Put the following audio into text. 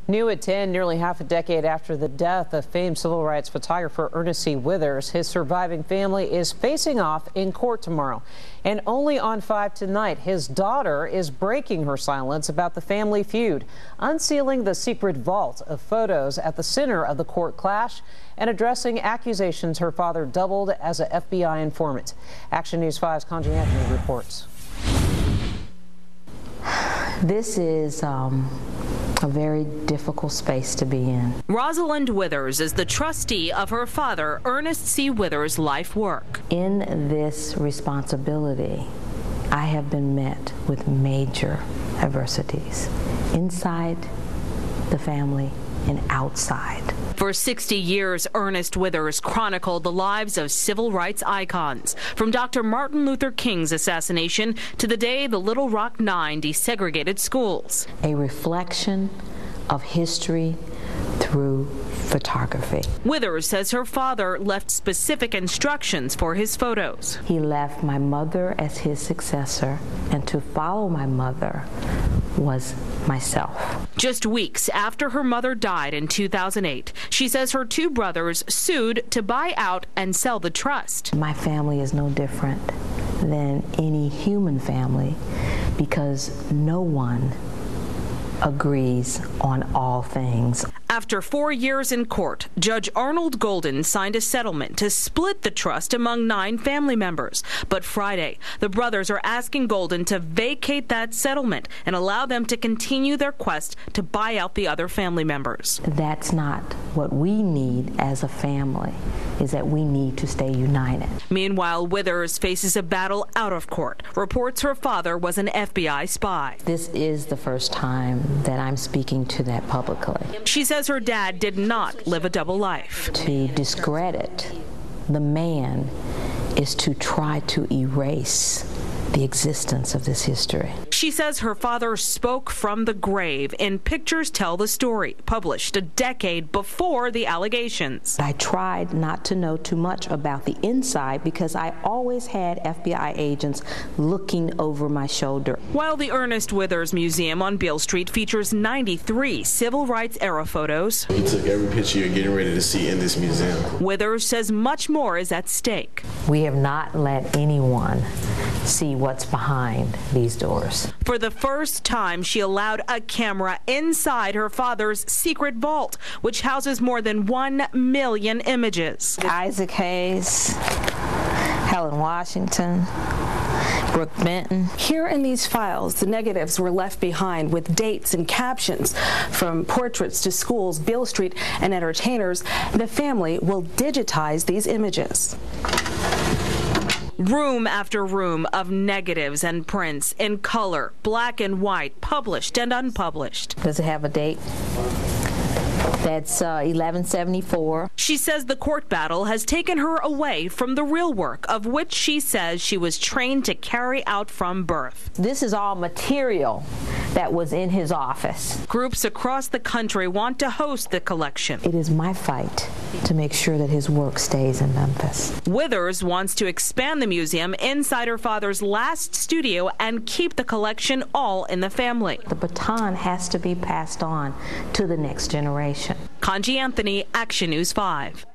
New at 10, nearly half a decade after the death of famed civil rights photographer Ernest C. Withers, his surviving family is facing off in court tomorrow. And only on 5 tonight, his daughter is breaking her silence about the family feud, unsealing the secret vault of photos at the center of the court clash, and addressing accusations her father doubled as an FBI informant. Action News 5's Conji Anthony reports. This is a very difficult space to be in. Rosalind Withers is the trustee of her father, Ernest C. Withers' life work. In this responsibility, I have been met with major adversities inside the family and outside. For 60 years, Ernest Withers chronicled the lives of civil rights icons, from Dr. Martin Luther King's assassination to the day the Little Rock Nine desegregated schools. A reflection of history through photography. Withers says her father left specific instructions for his photos. He left my mother as his successor, and to follow my mother was myself. Just weeks after her mother died in 2008, she says her two brothers sued to buy out and sell the trust. My family is no different than any human family because no one agrees on all things. After 4 years in court, Judge Arnold Golden signed a settlement to split the trust among 9 family members. But Friday, the brothers are asking Golden to vacate that settlement and allow them to continue their quest to buy out the other family members. That's not what we need as a family, is that we need to stay united. Meanwhile, Withers faces a battle out of court. Reports her father was an FBI spy. This is the first time that I'm speaking to that publicly. She says her dad did not live a double life. To discredit the man is to try to erase the existence of this history. She says her father spoke from the grave in Pictures Tell the Story, published a decade before the allegations. I tried not to know too much about the inside because I always had FBI agents looking over my shoulder. While the Ernest Withers Museum on Beale Street features 93 civil rights era photos, we took every picture you're getting ready to see in this museum. Withers says much more is at stake. We have not let anyone see what's behind these doors. For the first time, she allowed a camera inside her father's secret vault, which houses more than 1 million images. Isaac Hayes, Helen Washington, Brooke Benton. Here in these files, the negatives were left behind with dates and captions, from portraits to schools, Beale Street, and entertainers. The family will digitize these images. Room after room of negatives and prints in color, black and white, published and unpublished. Does it have a date? That's 1174. She says the court battle has taken her away from the real work, of which she says she was trained to carry out from birth. This is all material that was in his office. Groups across the country want to host the collection. It is my fight to make sure that his work stays in Memphis. Withers wants to expand the museum inside her father's last studio and keep the collection all in the family. The baton has to be passed on to the next generation. Conji Anthony, Action News 5.